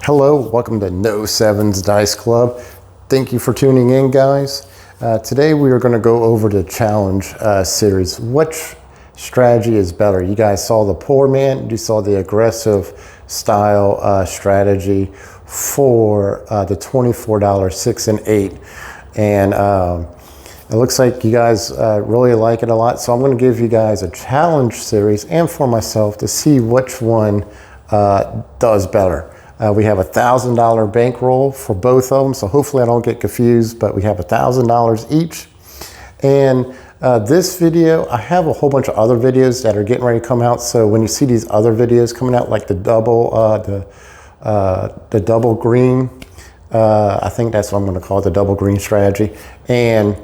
Hello, welcome to No Sevens Dice Club. Thank you for tuning in, guys. Today we are going to go over the challenge series. Which strategy is better? You guys saw the poor man, you saw the aggressive style strategy for the $24 6 and 8. And it looks like you guys really like it a lot. So I'm going to give you guys a challenge series and for myself to see which one does better. We have $1,000 bankroll for both of them, so hopefully I don't get confused, but we have $1,000 each. And this video, I have a whole bunch of other videos that are getting ready to come out, so when you see these other videos coming out, like the double green, I think that's what I'm going to call it, the double green strategy, and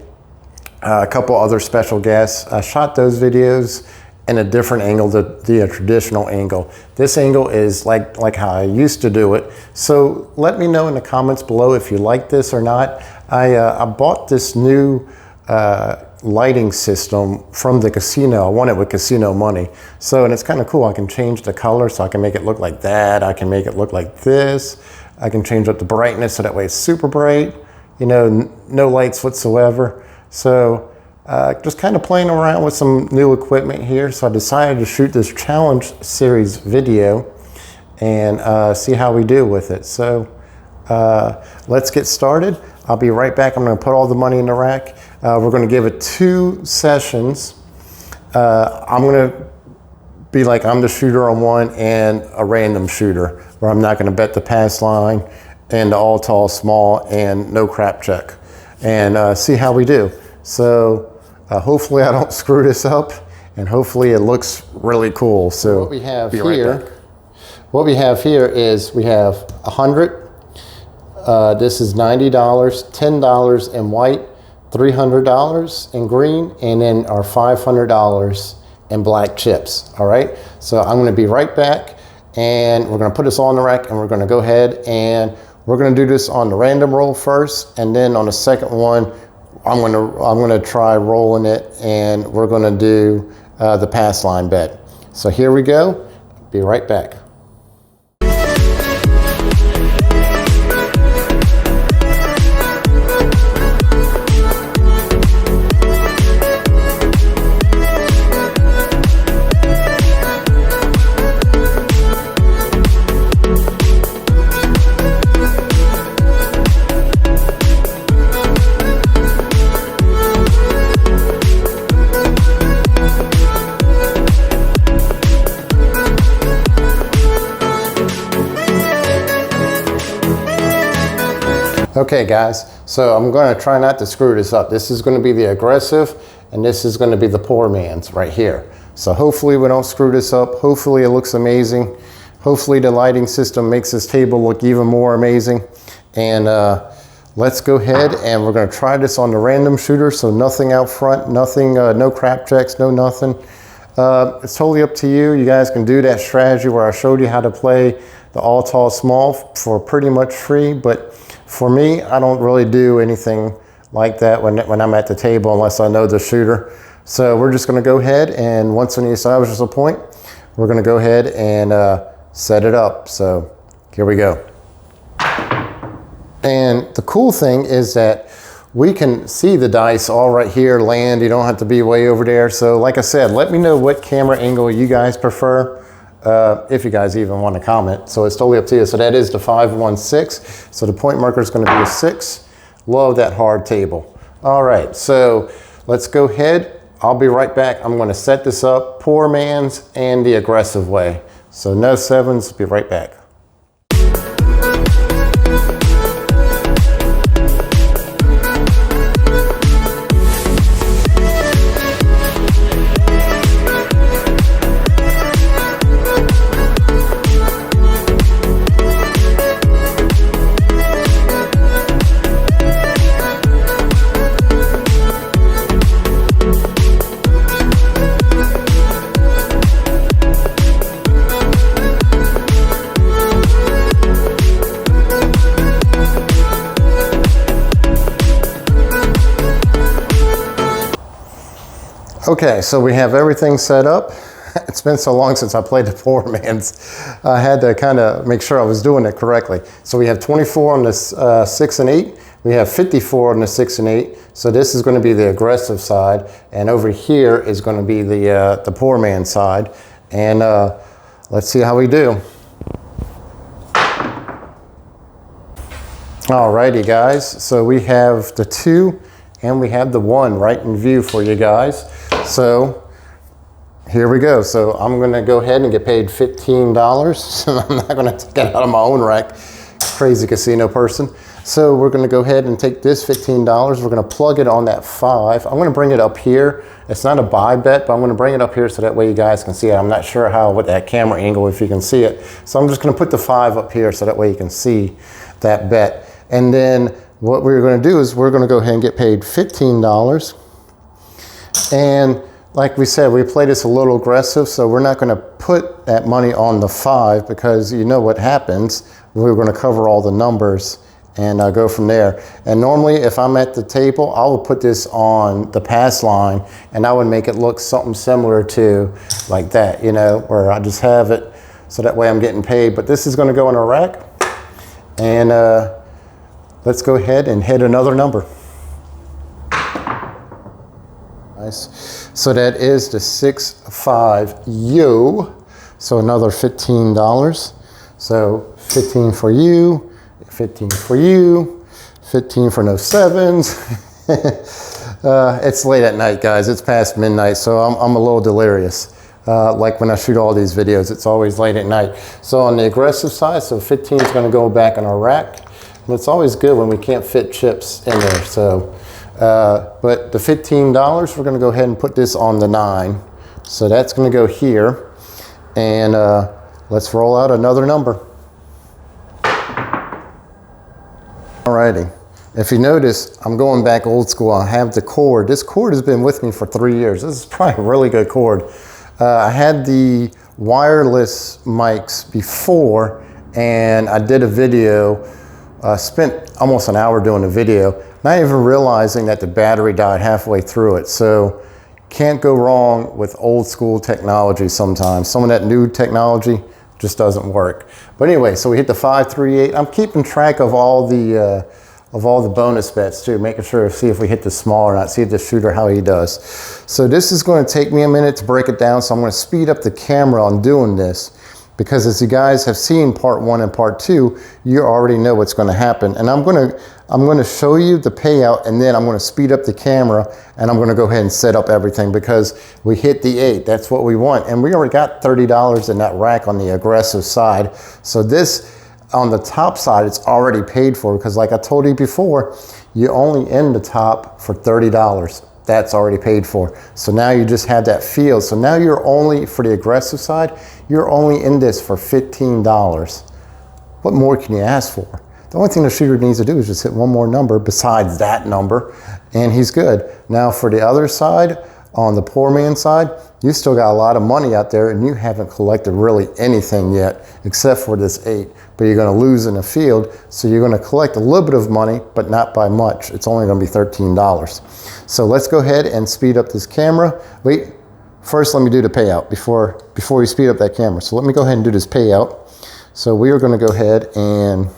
a couple other special guests, I shot those videos in a different angle, the traditional angle. This angle is like how I used to do it. So let me know in the comments below if you like this or not. I bought this new lighting system from the casino. I won it with casino money. So, and it's kind of cool. I can change the color, so I can make it look like that. I can make it look like this. I can change up the brightness so that way it's super bright. You know, no lights whatsoever. So just kind of playing around with some new equipment here. So I decided to shoot this challenge series video and see how we do with it. So let's get started. I'll be right back. I'm going to put all the money in the rack. We're going to give it 2 sessions. I'm going to be like I'm the shooter on one and a random shooter, where I'm not going to bet the pass line and the all tall small and no crap check, and see how we do. So hopefully I don't screw this up, and hopefully it looks really cool. So what we have here is we have 100. This is $90, $10 in white, $300 in green, and then our $500 in black chips. All right. So I'm going to be right back, and we're going to put this all in the rack, and we're going to go ahead and we're going to do this on the random roll first, and then on the second one, I'm gonna try rolling it, and we're gonna do the pass line bet. So here we go. Be right back. Okay guys, so I'm going to try not to screw this up. This is going to be the aggressive, and this is going to be the poor man's right here. So hopefully we don't screw this up. Hopefully it looks amazing. Hopefully the lighting system makes this table look even more amazing. And let's go ahead, and we're going to try this on the random shooter. So nothing out front, nothing, no crap checks, no nothing. It's totally up to you. You guys can do that strategy where I showed you how to play the all tall small for pretty much free, but for me, I don't really do anything like that when I'm at the table unless I know the shooter. So we're just going to go ahead, and once we establish a point, we're going to go ahead and set it up. So here we go. And the cool thing is that we can see the dice all right here land. You don't have to be way over there. So like I said, let me know what camera angle you guys prefer. If you guys even want to comment. So it's totally up to you. So that is the 516. So the point marker is going to be a 6. Love that hard table. All right, so let's go ahead. I'll be right back. I'm going to set this up poor man's and the aggressive way. So no sevens, be right back. Okay, so we have everything set up. It's been so long since I played the poor man's. I had to kind of make sure I was doing it correctly. So we have 24 on this 6 and 8. We have 54 on the 6 and 8. So this is going to be the aggressive side, and over here is going to be the poor man's side. And let's see how we do. Alrighty, guys. So we have the 2 and we have the 1 right in view for you guys. So here we go. So I'm going to go ahead and get paid $15. I'm not going to take it out of my own rack. Crazy casino person. So we're going to go ahead and take this $15. We're going to plug it on that 5. I'm going to bring it up here. It's not a buy bet, but I'm going to bring it up here so that way you guys can see it. I'm not sure how with that camera angle if you can see it. So I'm just going to put the 5 up here so that way you can see that bet. And then what we're going to do is we're going to go ahead and get paid $15. And like we said, we play this a little aggressive, so we're not going to put that money on the 5 because you know what happens. We're going to cover all the numbers and go from there. And normally if I'm at the table, I would put this on the pass line and I would make it look something similar to like that, you know, where I just have it so that way I'm getting paid. But this is going to go in a rack, and let's go ahead and hit another number. Nice. So that is the 6-5 yo. So another $15. So 15 for you, 15 for you, 15 for no 7s. It's late at night, guys. It's past midnight, so I'm a little delirious. Like when I shoot all these videos, it's always late at night. So on the aggressive side, so 15 is going to go back in our rack. And it's always good when we can't fit chips in there. So, but the $15, we're going to go ahead and put this on the 9. So that's going to go here. And let's roll out another number. Alrighty. If you notice, I'm going back old school. I have the cord. This cord has been with me for 3 years. This is probably a really good cord. I had the wireless mics before, and I did a video. Spent almost an hour doing a video, not even realizing that the battery died halfway through it. So can't go wrong with old school technology sometimes. Some of that new technology just doesn't work. But anyway, so we hit the 5, 3, 8. I'm keeping track of all the bonus bets too, making sure to see if we hit the small or not, see the shooter how he does. So this is going to take me a minute to break it down. So I'm going to speed up the camera on doing this, because as you guys have seen part 1 and part 2, you already know what's going to happen. And I'm going to show you the payout, and then I'm going to speed up the camera, and I'm going to go ahead and set up everything because we hit the 8. That's what we want. And we already got $30 in that rack on the aggressive side. So this on the top side, it's already paid for, because like I told you before, you only end the top for $30. That's already paid for. So now you just have that field. So now you're only, for the aggressive side, you're only in this for $15. What more can you ask for? The only thing the shooter needs to do is just hit one more number besides that number, and he's good. Now for the other side, on the poor man's side, you still got a lot of money out there and you haven't collected really anything yet except for this 8. But you're going to lose in the field, so you're going to collect a little bit of money, but not by much. It's only going to be $13. So let's go ahead and speed up this camera. Wait, first let me do the payout before we speed up that camera. So let me go ahead and do this payout. So we are going to go ahead and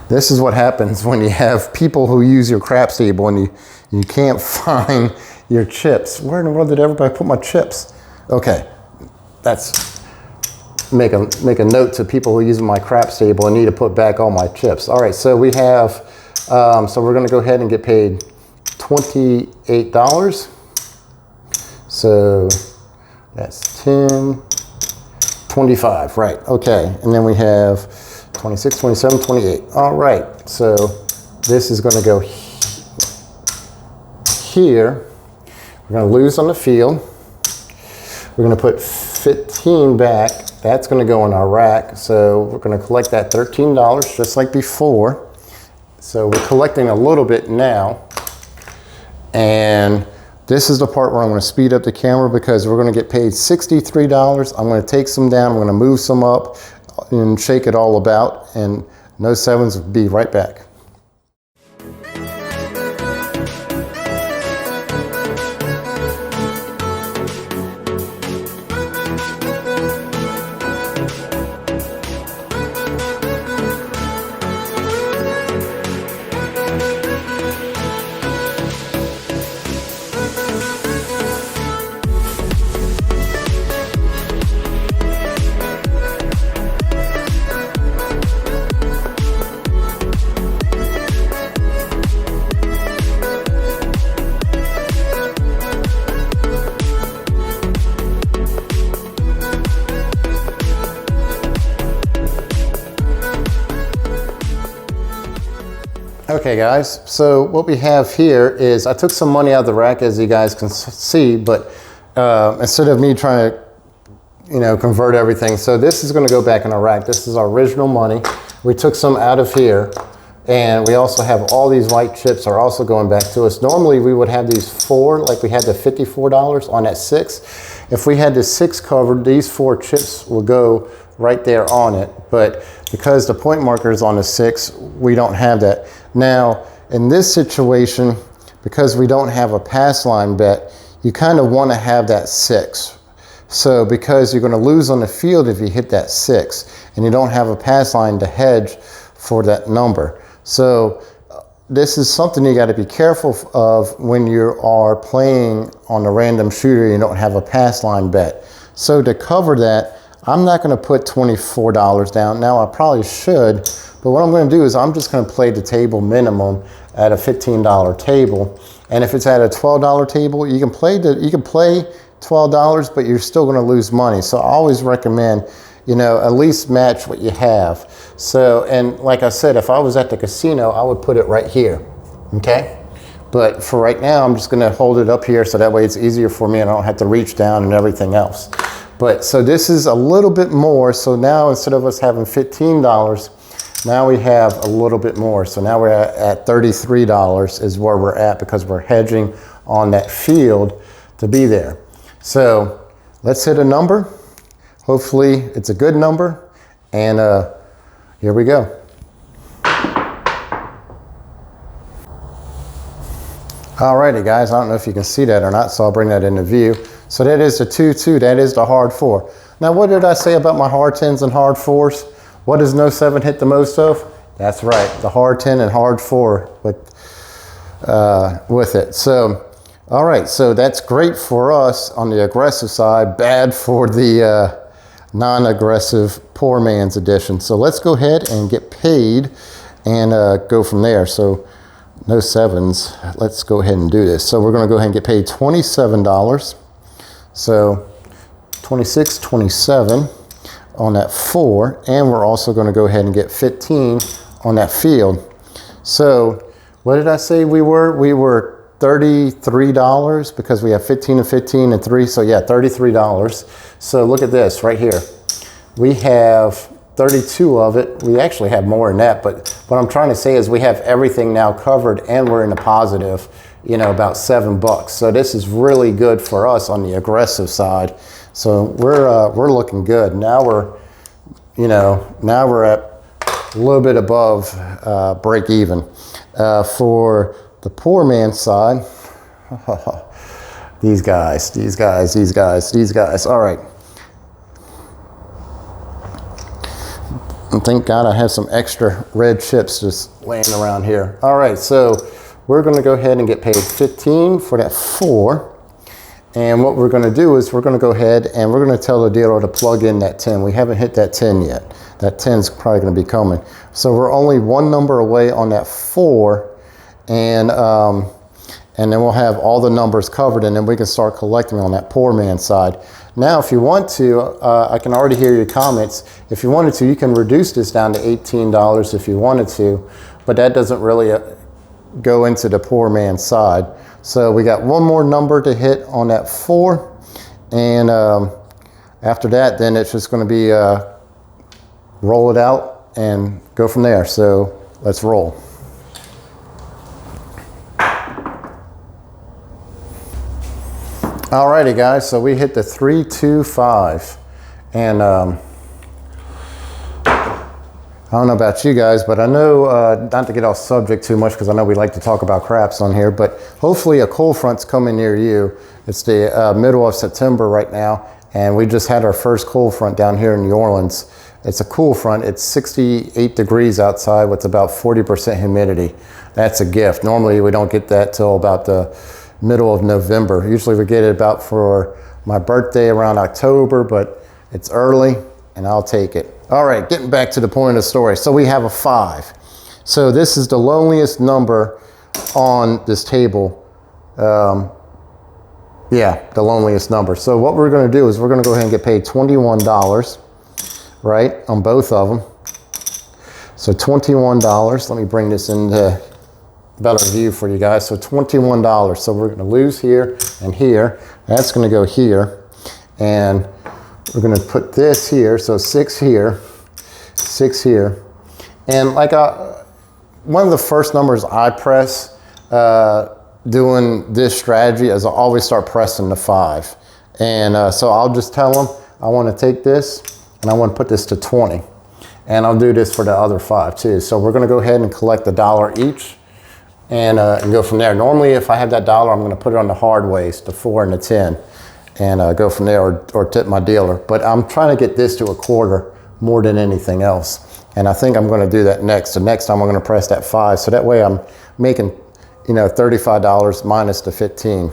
this is what happens when you have people who use your craps table and you can't find your chips. Where in the world did everybody put my chips? Okay, that's make a note to people who use my craps table and need to put back all my chips. All right, so we have, so we're gonna go ahead and get paid $28. So that's 10, 25, right, okay. And then we have 26, 27, 28. All right, so this is gonna go here. We're going to lose on the field. We're going to put 15 back. That's going to go in our rack. So we're going to collect that $13 just like before. So we're collecting a little bit now. And this is the part where I'm going to speed up the camera because we're going to get paid $63. I'm going to take some down. I'm going to move some up and shake it all about. And no 7s will be right back. Okay guys, so what we have here is I took some money out of the rack, as you guys can see, but instead of me trying to, you know, convert everything, so this is going to go back in our rack. This is our original money. We took some out of here, and we also have all these white chips are also going back to us. Normally we would have these 4, like we had the $54 on that 6. If we had the 6 covered, these 4 chips will go right there on it, but because the point marker is on the 6, we don't have that. Now in this situation, because we don't have a pass line bet, you kind of want to have that 6. So because you're going to lose on the field if you hit that 6, and you don't have a pass line to hedge for that number. So this is something you got to be careful of when you are playing on a random shooter. You don't have a pass line bet. So to cover that, I'm not going to put $24 down. Now I probably should, but what I'm going to do is I'm just going to play the table minimum at a $15 table. And if it's at a $12 table, you can play $12, but you're still going to lose money. So I always recommend, you know, at least match what you have. So, and like I said, if I was at the casino, I would put it right here, okay? But for right now, I'm just gonna hold it up here so that way it's easier for me and I don't have to reach down and everything else. But so this is a little bit more. So now instead of us having $15, now we have a little bit more. So now we're at $33 is where we're at because we're hedging on that field to be there. So let's hit a number. Hopefully it's a good number. And here we go. Alrighty guys, I don't know if you can see that or not, so I'll bring that into view. So that is the 2-2, that is the hard 4. Now what did I say about my hard 10s and hard 4s? What does no 7 hit the most of? That's right, the hard 10 and hard 4 with it. So, all right, so that's great for us on the aggressive side, bad for the non-aggressive poor man's edition. So let's go ahead and get paid and go from there. So no 7s, let's go ahead and do this. So we're gonna go ahead and get paid $27. So 26, 27 on that 4, and we're also gonna go ahead and get 15 on that field. So what did I say we were? We were $33 because we have 15 and 15 and 3, so yeah, $33. So look at this right here. We have 32 of it. We actually have more than that, but what I'm trying to say is we have everything now covered and we're in the positive, you know, about $7. So this is really good for us on the aggressive side. So we're looking good. Now we're, you know, now we're at a little bit above break even. For the poor man's side, these guys. All right. And thank God I have some extra red chips just laying around here. All right, so we're gonna go ahead and get paid 15 for that 4. And what we're gonna do is we're gonna go ahead and we're gonna tell the dealer to plug in that 10. We haven't hit that 10 yet. That 10's probably gonna be coming. So we're only one number away on that 4, and then we'll have all the numbers covered, and then we can start collecting on that poor man's side. Now, if you want to, I can already hear your comments. If you wanted to, you can reduce this down to $18 if you wanted to, but that doesn't really go into the poor man's side. So we got one more number to hit on that 4, and after that, then it's just going to be roll it out and go from there. So let's roll. Alrighty guys, so we hit the 3-2-5, and I don't know about you guys, but I know, not to get off subject too much because I know we like to talk about craps on here, but hopefully a cold front's coming near you. It's the middle of September right now, and we just had our first cold front down here in New Orleans. It's a cool front. It's 68 degrees outside with about 40% humidity. That's a gift. Normally we don't get that till about the middle of November. Usually we get it about for my birthday around October, but it's early and I'll take it. All right, getting back to the point of the story. So we have a 5. So this is the loneliest number on this table. Yeah, the loneliest number. So what we're gonna do is we're gonna go ahead and get paid $21, right, on both of them. So $21, let me bring this into better view for you guys. So $21. So we're going to lose here and here. That's going to go here. And we're going to put this here. So 6 here, 6 here. And like one of the first numbers I press doing this strategy is I always start pressing the 5. And so I'll just tell them I want to take this and I want to put this to 20. And I'll do this for the other 5 too. So we're going to go ahead and collect $1 each and go from there. Normally if I have that $1, I'm going to put it on the hard ways, the 4 and the 10, and go from there, or tip my dealer. But I'm trying to get this to a quarter more than anything else. And I think I'm going to do that next. So next time I'm going to press that 5. So that way I'm making, you know, $35 minus the 15.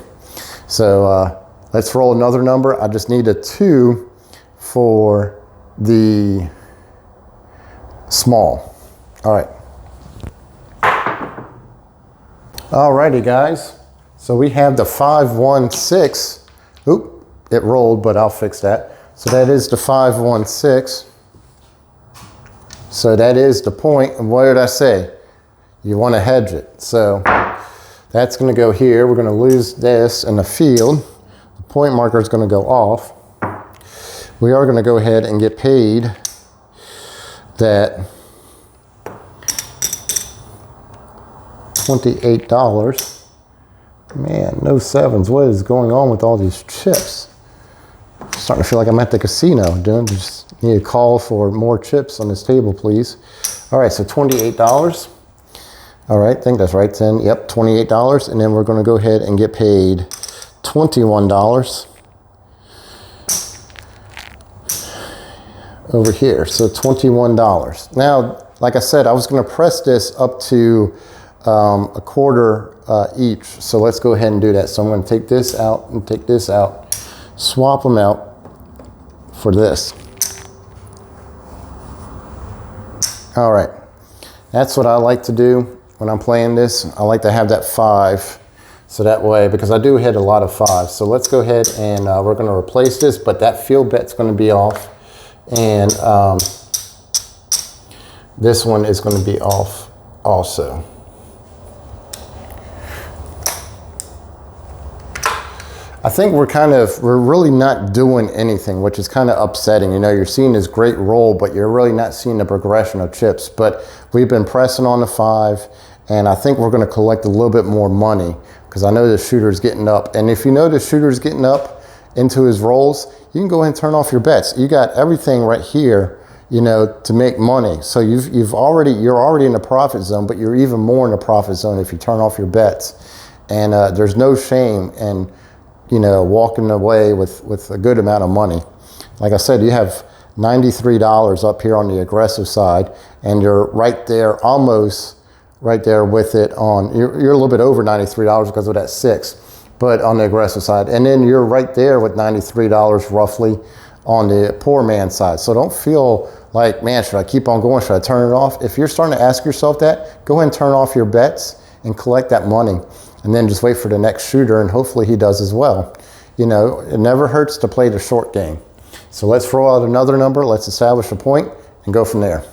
So let's roll another number. I just need a 2 for the small. All right. Alrighty, guys. So we have the 516. Oop, it rolled, but I'll fix that. So that is the 516. So that is the point. And what did I say? You want to hedge it. So that's going to go here. We're going to lose this in the field. The point marker is going to go off. We are going to go ahead and get paid that $28. Man, no 7s. What is going on with all these chips? I'm starting to feel like I'm at the casino. Just need a call for more chips on this table, please. All right, so $28. All right, I think that's right, 10. Yep, $28. And then we're going to go ahead and get paid $21 over here. So $21. Now, like I said, I was going to press this up to a quarter each. So let's go ahead and do that. So I'm going to take this out and take this out, swap them out for this. All right. That's what I like to do when I'm playing this. I like to have that 5. So that way, because I do hit a lot of 5s. So let's go ahead and we're going to replace this, but that field bet's going to be off. And this one is going to be off also. I think we're really not doing anything, which is kind of upsetting. You know, you're seeing this great roll, but you're really not seeing the progression of chips. But we've been pressing on the 5, and I think we're going to collect a little bit more money because I know the shooter's getting up. And if you know the shooter's getting up into his rolls, you can go ahead and turn off your bets. You got everything right here, you know, to make money. So you're already in the profit zone, but you're even more in the profit zone if you turn off your bets. And there's no shame in, you know, walking away with a good amount of money. Like I said, you have $93 up here on the aggressive side, and you're right there, almost right there with it on, you're a little bit over $93 because of that 6, but on the aggressive side. And then you're right there with $93 roughly on the poor man's side. So don't feel like, man, should I keep on going? Should I turn it off? If you're starting to ask yourself that, go ahead and turn off your bets and collect that money. And then just wait for the next shooter, and hopefully he does as well. You know, it never hurts to play the short game. So let's throw out another number. Let's establish a point and go from there.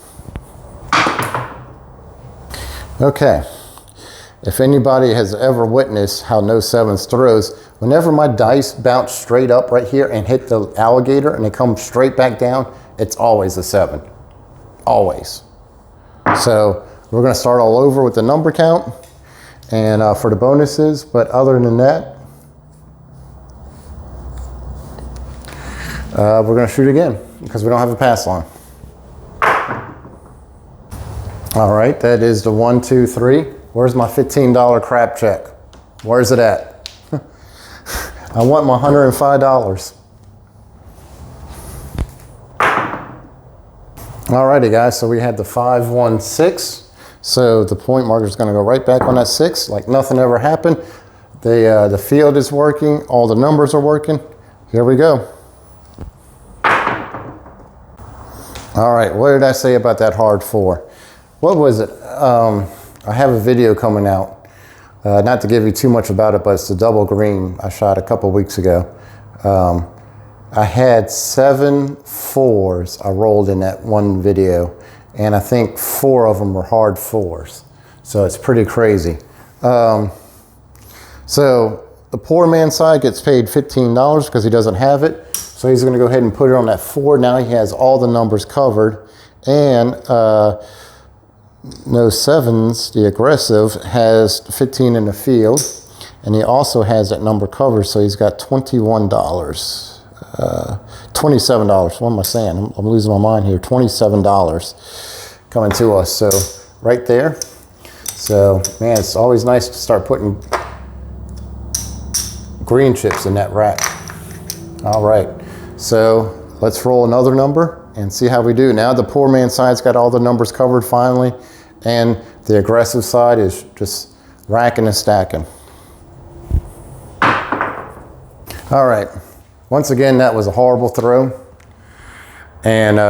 Okay. If anybody has ever witnessed how no 7s throws, whenever my dice bounce straight up right here and hit the alligator and they come straight back down, it's always a 7. Always. So we're going to start all over with the number count and for the bonuses, but other than that, we're going to shoot again because we don't have a pass line. All right, that is the 1, 2, 3. Where's my $15 crap check? Where's it at? I want my $105. Alrighty, guys, so we had the 516. So the point marker is going to go right back on that 6, like nothing ever happened. The field is working, all the numbers are working. Here we go. All right, what did I say about that hard 4? What was it? I have a video coming out. Not to give you too much about it, but it's the double green I shot a couple weeks ago. I had 7 4s I rolled in that one video, and I think 4 of them were hard 4s. So it's pretty crazy. So the poor man side gets paid $15 because he doesn't have it. So he's going to go ahead and put it on that 4. Now he has all the numbers covered. And no 7s, the aggressive, has 15 in the field. And he also has that number covered, so he's got $21. $27. What am I saying? I'm losing my mind here. $27 coming to us. So right there. So, man, it's always nice to start putting green chips in that rack. All right. So let's roll another number and see how we do. Now the poor man side's got all the numbers covered finally, and the aggressive side is just racking and stacking. All right. Once again, that was a horrible throw. And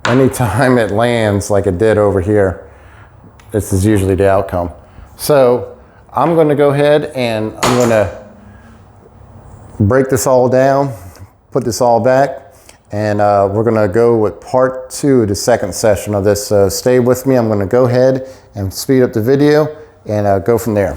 anytime it lands like it did over here, this is usually the outcome. So I'm going to go ahead and I'm going to break this all down, put this all back, and we're going to go with part 2, the second session of this. So stay with me. I'm going to go ahead and speed up the video and go from there.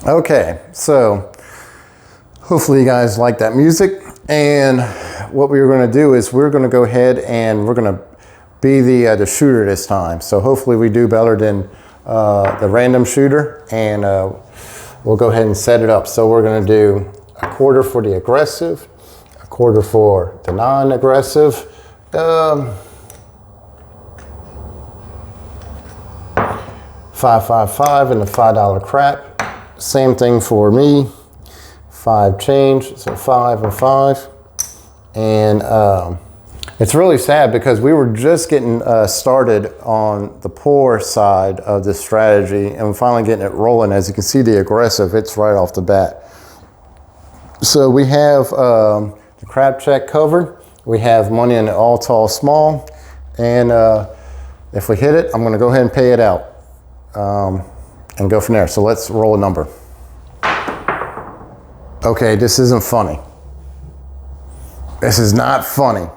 Okay, so hopefully you guys like that music. And what we're going to do is we're going to go ahead and we're going to be the shooter this time. So hopefully we do better than the random shooter, and we'll go ahead and set it up. So we're going to do a quarter for the aggressive, a quarter for the non-aggressive, 555 and the $5 crap. Same thing for me, 5 change, so 5 and 5. And it's really sad because we were just getting started on the poor side of this strategy, and we're finally getting it rolling. As you can see, the aggressive, it's right off the bat. So we have the crap check covered. We have money in the all tall small. And if we hit it, I'm going to go ahead and pay it out. And go from there. So let's roll a number. Okay, this isn't funny. This is not funny.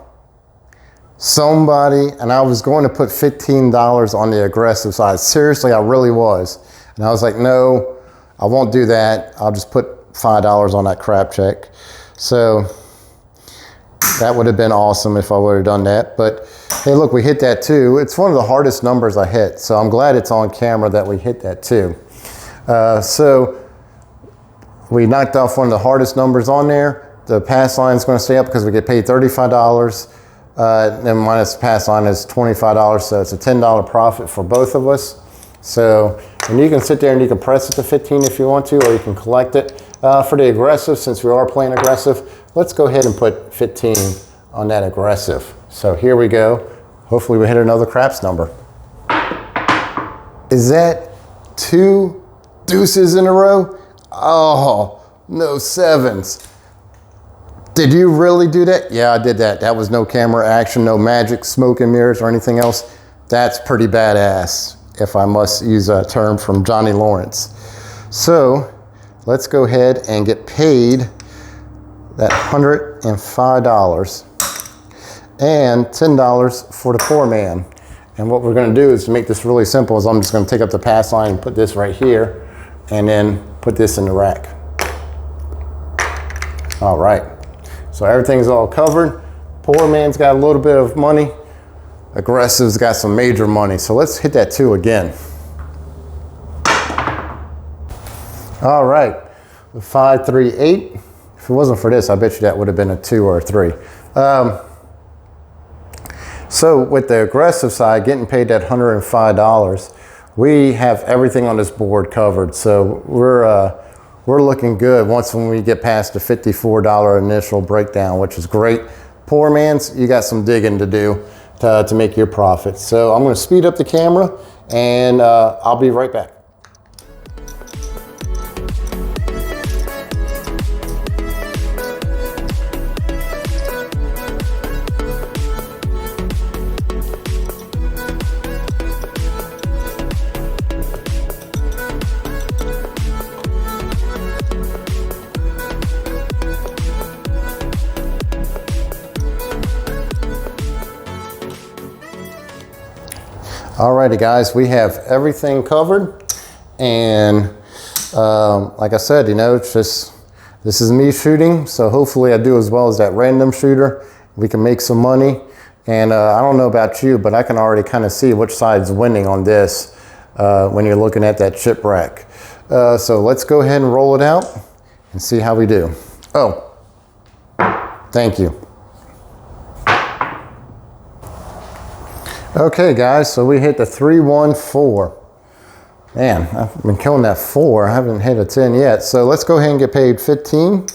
Somebody, and I was going to put $15 on the aggressive side. Seriously, I really was. And I was like, no, I won't do that. I'll just put $5 on that crap check. So that would have been awesome if I would have done that. But hey, look, we hit that too. It's one of the hardest numbers I hit. So I'm glad it's on camera that we hit that too. So we knocked off one of the hardest numbers on there. The pass line is going to stay up because we get paid $35. Then minus the pass line is $25. So it's a $10 profit for both of us. So, and you can sit there and you can press it to 15 if you want to, or you can collect it. For the aggressive, since we are playing aggressive, let's go ahead and put 15 on that aggressive. So here we go. Hopefully we hit another craps number. Is that 2 deuces in a row? Oh, no 7s. Did you really do that? Yeah, I did that. That was no camera action, no magic, smoke and mirrors or anything else. That's pretty badass, if I must use a term from Johnny Lawrence. So let's go ahead and get paid that $105 and $10 for the poor man. And what we're going to do is to make this really simple is I'm just going to take up the pass line and put this right here and then put this in the rack. All right. So everything's all covered. Poor man's got a little bit of money. Aggressive's got some major money. So let's hit that 2 again. All right. 5, 3, 8. If it wasn't for this, I bet you that would have been a 2 or a 3. So with the aggressive side, getting paid that $105, we have everything on this board covered. So we're looking good when we get past the $54 initial breakdown, which is great. Poor man's, you got some digging to do to make your profit. So I'm going to speed up the camera and I'll be right back. Alrighty guys, we have everything covered, and like I said, you know, it's just, this is me shooting, so hopefully I do as well as that random shooter. We can make some money, and I don't know about you, but I can already kind of see which side's winning on this when you're looking at that chip rack. So let's go ahead and roll it out and see how we do. Oh, thank you. Okay guys, so we hit the 314. Man, I've been killing that 4. I haven't hit a 10 yet. So let's go ahead and get paid 15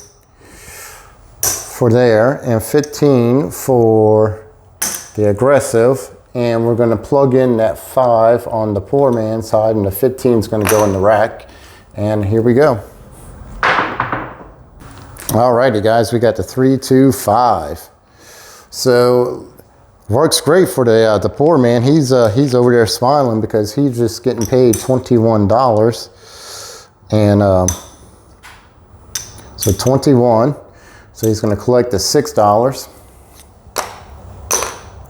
for there and 15 for the aggressive. And we're gonna plug in that 5 on the poor man side, and the 15 is gonna go in the rack. And here we go. Alrighty guys, we got the 325. So works great for the poor man. He's over there smiling because he's just getting paid $21, and so 21. So he's going to collect the $6,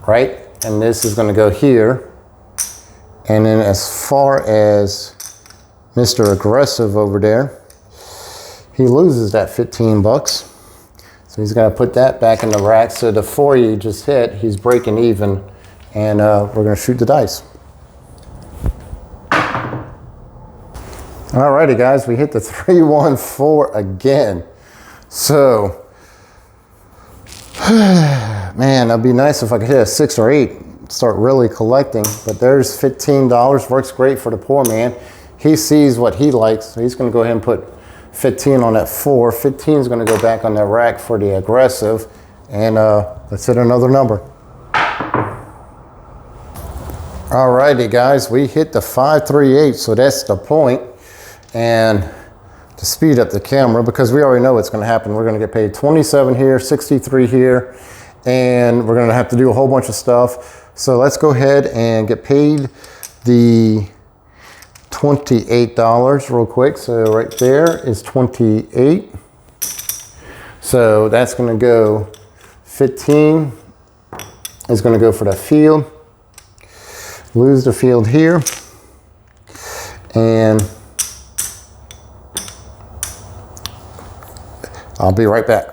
right? And this is going to go here. And then as far as Mr. Aggressive over there, he loses that 15 bucks. So he's got to put that back in the rack. So the 4 you just hit, he's breaking even, and we're going to shoot the dice. Alrighty guys, we hit the 314 again. So, man, that'd be nice if I could hit a 6 or 8, start really collecting. But there's $15, works great for the poor man. He sees what he likes, so he's going to go ahead and put 15 on that 4. 15 is going to go back on that rack for the aggressive, and let's hit another number. Alrighty guys, we hit the 538, so that's the point. And to speed up the camera, because we already know what's going to happen, we're going to get paid 27 here, 63 here, and we're going to have to do a whole bunch of stuff. So let's go ahead and get paid the $28 real quick. So right there is 28. So that's going to go 15 is going to go for the field. Lose the field here, and I'll be right back.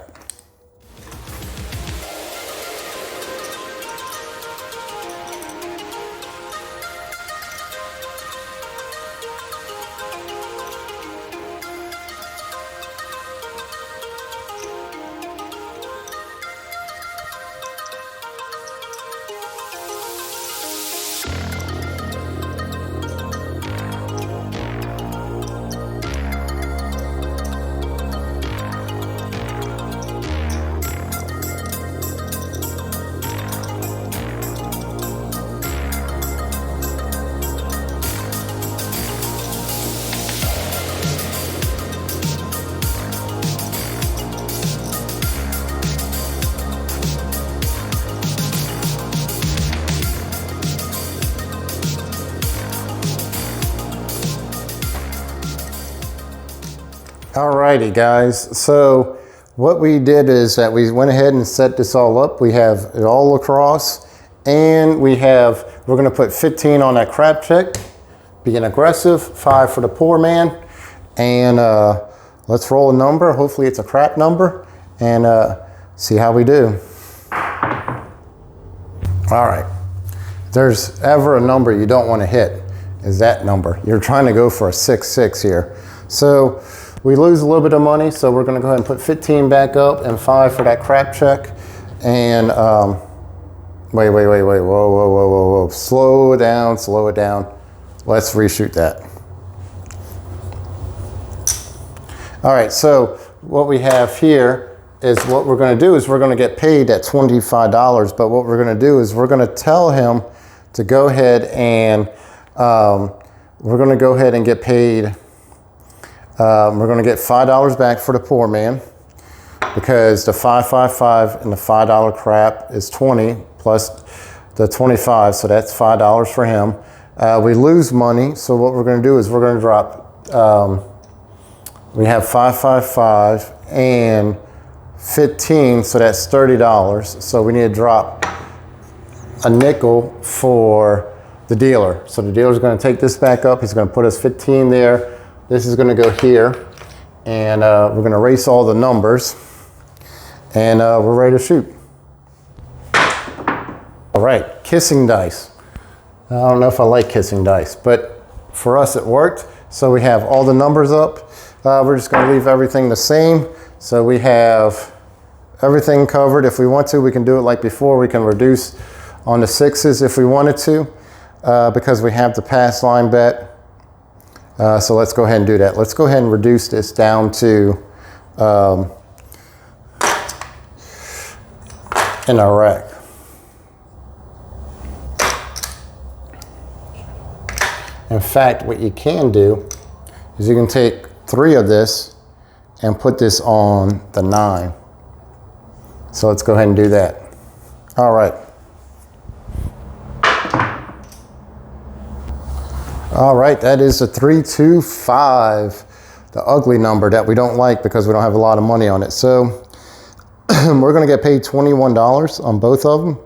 Alrighty guys, so what we did is that we went ahead and set this all up. We have it all across, and we're going to put 15 on that crap check, being aggressive, 5 for the poor man, and let's roll a number. Hopefully it's a crap number, and see how we do. Alright, if there's ever a number you don't want to hit, is that number. You're trying to go for a 6-6 here. So we lose a little bit of money, so we're going to go ahead and put 15 back up and 5 for that crap check. And wait, whoa. Slow it down. Let's reshoot that. All right, so what we have here is what we're going to do is we're going to get paid at $25, but what we're going to do is we're going to tell him to go ahead and we're going to go ahead and get paid. We're going to get $5 back for the poor man, because the 555 and the $5 crap is 20 plus the 25, so that's $5 for him. We lose money, so what we're going to do is we're going to drop, we have 555 and 15, so that's $30. So we need to drop a nickel for the dealer. So the dealer's going to take this back up. He's going to put us 15 there. This is going to go here. And we're going to erase all the numbers. And we're ready to shoot. All right, kissing dice. I don't know if I like kissing dice, but for us it worked. So we have all the numbers up. We're just going to leave everything the same. So we have everything covered. If we want to, we can do it like before. We can reduce on the sixes if we wanted to, because we have the pass line bet. So let's go ahead and do that. Let's go ahead and reduce this down to in our rack. In fact, what you can do is you can take 3 of this and put this on the 9. So let's go ahead and do that. All right. All right, that is the 325, the ugly number that we don't like because we don't have a lot of money on it. So we're gonna get paid $21 on both of them.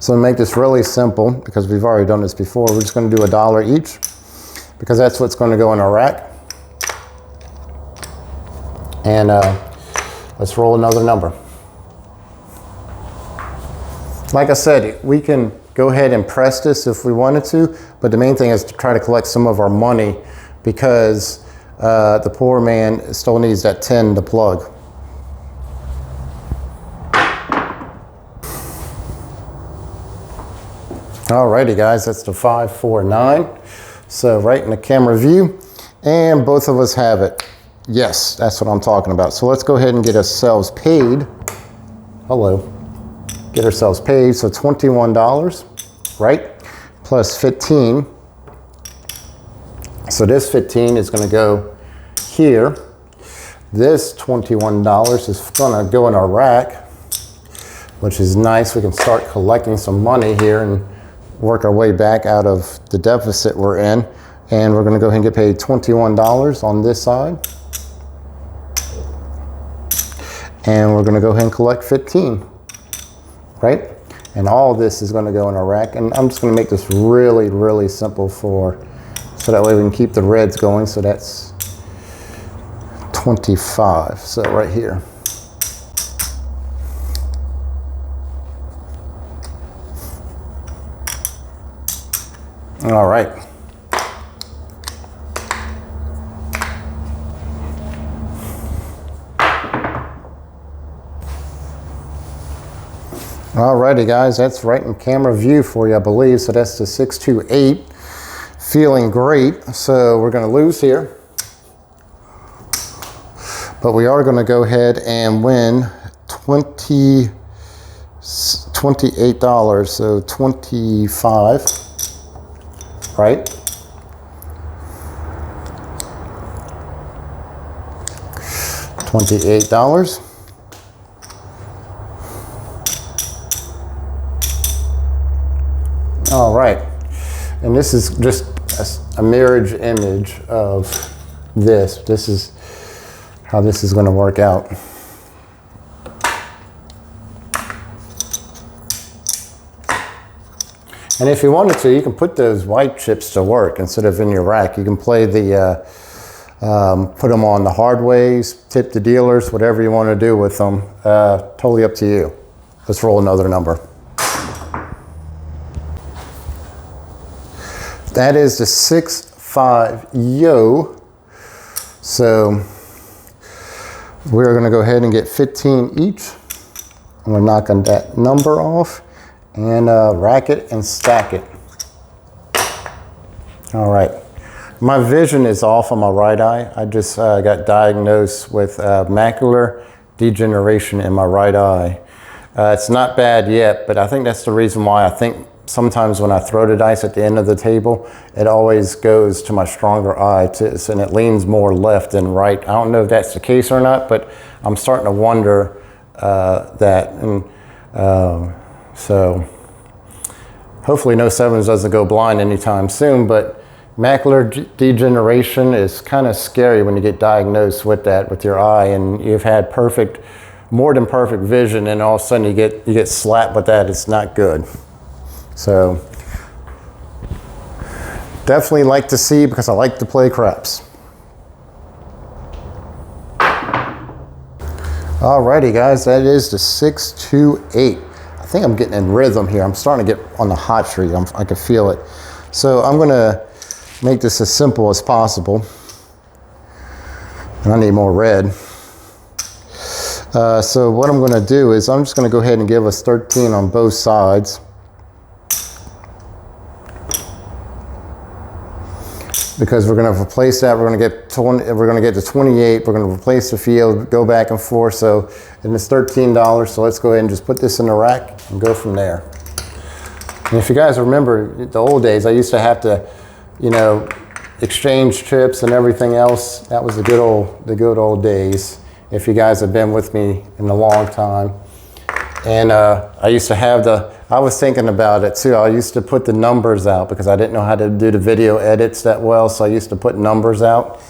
So to make this really simple, because we've already done this before, we're just going to do $1 each, because that's what's going to go in our rack. And let's roll another number. Like I said, we can go ahead and press this if we wanted to, but the main thing is to try to collect some of our money, because the poor man still needs that 10 to plug. Alrighty guys, that's the 549. So right in the camera view, and both of us have it. Yes, that's what I'm talking about. So let's go ahead and get ourselves paid. Hello. Get ourselves paid, so $21, right? Plus 15. So this 15 is gonna go here. This $21 is gonna go in our rack, which is nice. We can start collecting some money here and work our way back out of the deficit we're in. And we're gonna go ahead and get paid $21 on this side. And we're gonna go ahead and collect 15, right? And all this is gonna go in our rack. And I'm just gonna make this really, really simple so that way we can keep the reds going. So that's 25, so right here. All right. Alrighty guys, that's right in camera view for you, I believe. So that's the 628, feeling great. So we're gonna lose here, but we are gonna go ahead and win $28, so 25. Right? $28. All right. And this is just a mirror image of this. This is how this is going to work out. And if you wanted to, you can put those white chips to work instead of in your rack. You can play the, put them on the hard ways, tip the dealers, whatever you want to do with them. Totally up to you. Let's roll another number. That is the 6-5 yo. So we're going to go ahead and get 15 each. And we're knocking that number off. And rack it and stack it. All right. My vision is off on my right eye. I just got diagnosed with macular degeneration in my right eye. It's not bad yet, but I think that's the reason why I think sometimes when I throw the dice at the end of the table, it always goes to my stronger eye, and it leans more left than right. I don't know if that's the case or not, but I'm starting to wonder that. And so hopefully no sevens doesn't go blind anytime soon, but macular degeneration is kind of scary when you get diagnosed with that with your eye, and you've had more than perfect vision, and all of a sudden you get slapped with that. It's not good. So Definitely like to see because I like to play craps. Alrighty guys, that is the 628. I think I'm getting in rhythm here. I'm starting to get on the hot streak. I can feel it. So I'm gonna make this as simple as possible. And I need more red. So what I'm gonna do is I'm just gonna go ahead and give us 13 on both sides. Because we're going to replace that, we're going to get 20, we're going to get to 28, we're going to replace the field, go back and forth, so, and it's $13, so let's go ahead and just put this in the rack and go from there. And if you guys remember the old days, I used to have to, you know, exchange trips and everything else. That was the good old days, if you guys have been with me in a long time. And I used to have I was thinking about it too. I used to put the numbers out because I didn't know how to do the video edits that well. So I used to put numbers out.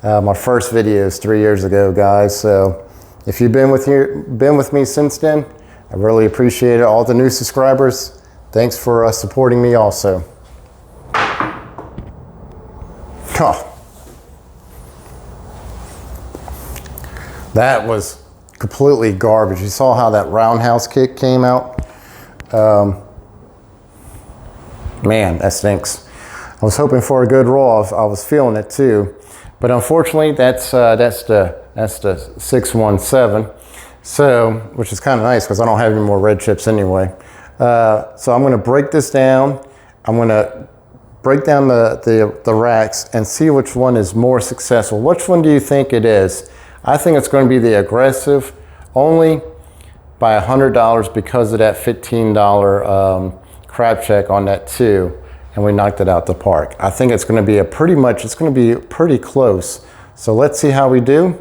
My first video is 3 years ago, guys. So if you've been with me since then, I really appreciate it. All the new subscribers, thanks for supporting me also. Oh. That was completely garbage. You saw how that roundhouse kick came out? Man, that stinks. I was hoping for a good roll. I was feeling it too, but unfortunately, that's the 617. So, which is kind of nice because I don't have any more red chips anyway. So I'm going to break this down. I'm going to break down the racks and see which one is more successful. Which one do you think it is? I think it's going to be the aggressive, only by $100 because of that $15 crab check on that too, and we knocked it out the park. I think it's going to be it's going to be pretty close. So let's see how we do,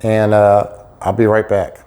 and I'll be right back.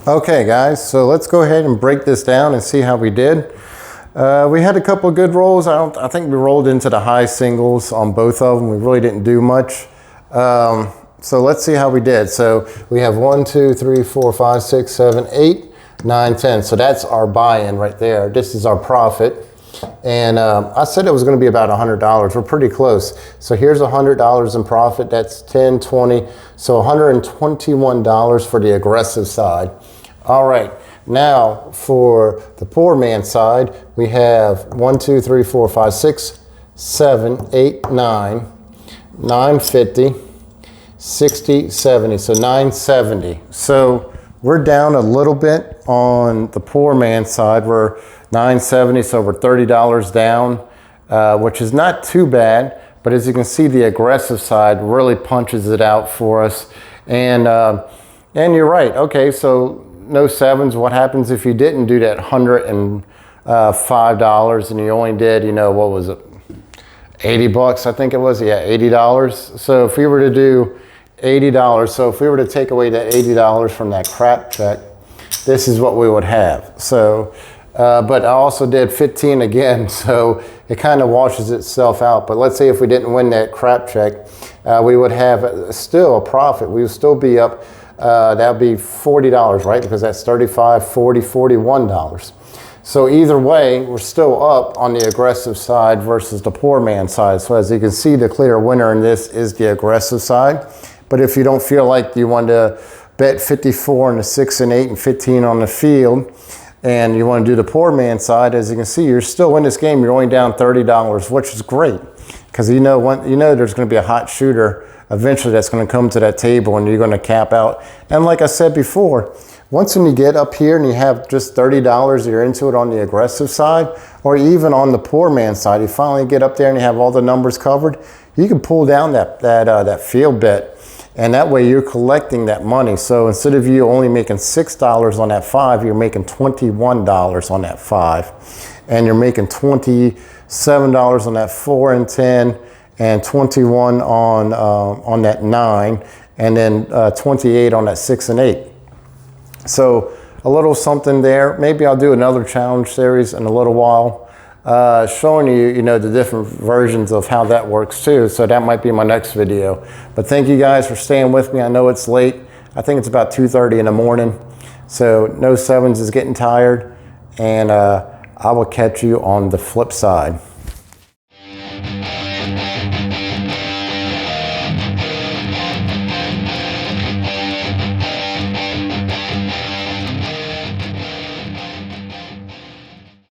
Okay guys, so let's go ahead and break this down and see how we did. We had a couple of good rolls. I think we rolled into the high singles on both of them. We really didn't do much. So let's see how we did. So we have 1, 2, 3, 4, 5, 6, 7, 8, 9, 10. So that's our buy-in right there. This is our profit. And I said it was going to be about $100. We're pretty close. So here's $100 in profit. That's 10, 20. So $121 for the aggressive side. All right. Now for the poor man side, we have 1, 2, 3, 4, 5, 6, 7, 8, 9, 950, 60, 70. So 970. So we're down a little bit on the poor man side. We're 970, so we're $30 down, which is not too bad. But as you can see, the aggressive side really punches it out for us. And you're right. Okay, so no sevens. What happens if you didn't do that 100 and $5 and you only did, you know, what was it? 80 bucks, I think it was. Yeah, $80. So if we were to do $80, so if we were to take away that $80 from that crap check, this is what we would have. So, but I also did 15 again, so it kind of washes itself out. But let's say if we didn't win that crap check, we would have still a profit. We would still be up, that would be $40, right? Because that's $35, $40, $41. So either way, we're still up on the aggressive side versus the poor man side. So as you can see, the clear winner in this is the aggressive side. But if you don't feel like you want to bet 54 on the 6 and 8 and 15 on the field, and you want to do the poor man side, as you can see, you're still in this game. You're only down $30, which is great, because you know there's going to be a hot shooter eventually that's going to come to that table, and you're going to cap out. And like I said before, once when you get up here and you have just $30, you're into it on the aggressive side, or even on the poor man side, you finally get up there and you have all the numbers covered, you can pull down that field bet. And that way you're collecting that money. So instead of you only making $6 on that 5, you're making $21 on that 5. And you're making $27 on that 4 and 10, and 21 on that 9, and then 28 on that 6 and 8. So a little something there. Maybe I'll do another challenge series in a little while, showing you, the different versions of how that works too. So that might be my next video. But thank you guys for staying with me. I know it's late. I think it's about 2:30 in the morning. So No Sevens is getting tired, and I will catch you on the flip side.